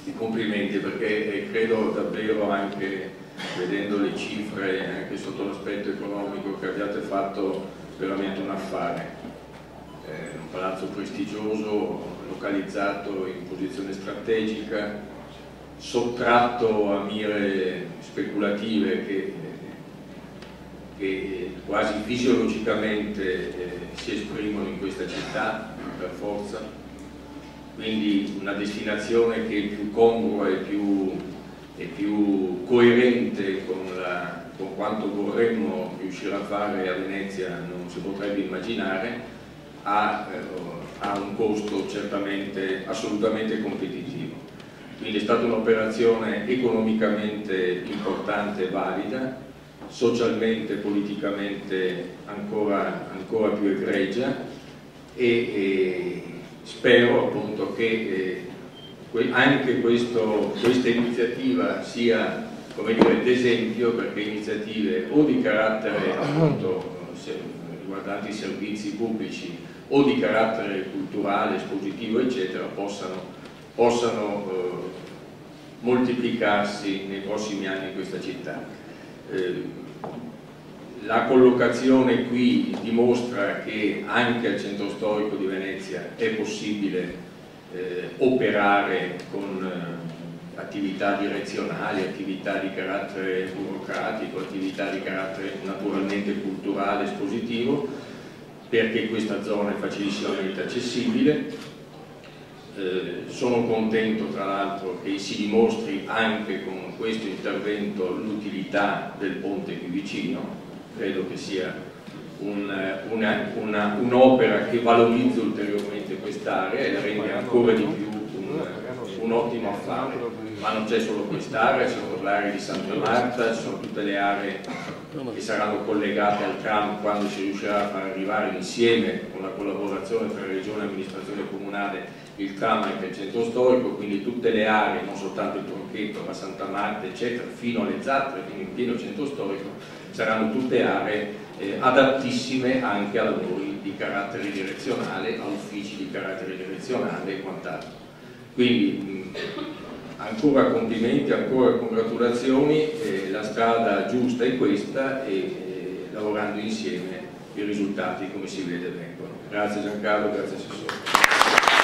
i complimenti, perché credo davvero, anche vedendo le cifre, anche sotto l'aspetto economico, che abbiate fatto veramente un affare. Un palazzo prestigioso, localizzato in posizione strategica, sottratto a mire speculative che quasi fisiologicamente si esprimono in questa città per forza, quindi una destinazione che è più congrua e più coerente con quanto vorremmo riuscire a fare a Venezia non si potrebbe immaginare, ha un costo certamente assolutamente competitivo. Quindi è stata un'operazione economicamente importante e valida, socialmente, politicamente ancora più egregia, e spero appunto che anche questa iniziativa sia, come dire, d'esempio, perché iniziative o di carattere appunto riguardanti i servizi pubblici o di carattere culturale, espositivo eccetera possano moltiplicarsi nei prossimi anni in questa città. La collocazione qui dimostra che anche al centro storico di Venezia è possibile operare con attività direzionali, attività di carattere burocratico, attività di carattere naturalmente culturale, espositivo, perché questa zona è facilmente accessibile. Sono contento tra l'altro che si dimostri anche con questo intervento l'utilità del ponte qui vicino. Credo che sia un'opera che valorizza ulteriormente quest'area e la rende ancora di più un ottimo affare. Ma non c'è solo quest'area, ci sono le aree di Santa Marta, ci sono tutte le aree che saranno collegate al tram quando si riuscirà a far arrivare insieme con la collaborazione tra Regione e amministrazione comunale il tram anche al centro storico, quindi tutte le aree, non soltanto il Tronchetto ma Santa Marta eccetera, fino alle Zattere, fino in pieno centro storico, saranno tutte aree adattissime anche a lavori di carattere direzionale, a uffici di carattere direzionale e quant'altro. Quindi ancora complimenti, ancora congratulazioni, la strada giusta è questa e lavorando insieme i risultati, come si vede, vengono. Grazie Giancarlo, grazie Assessore.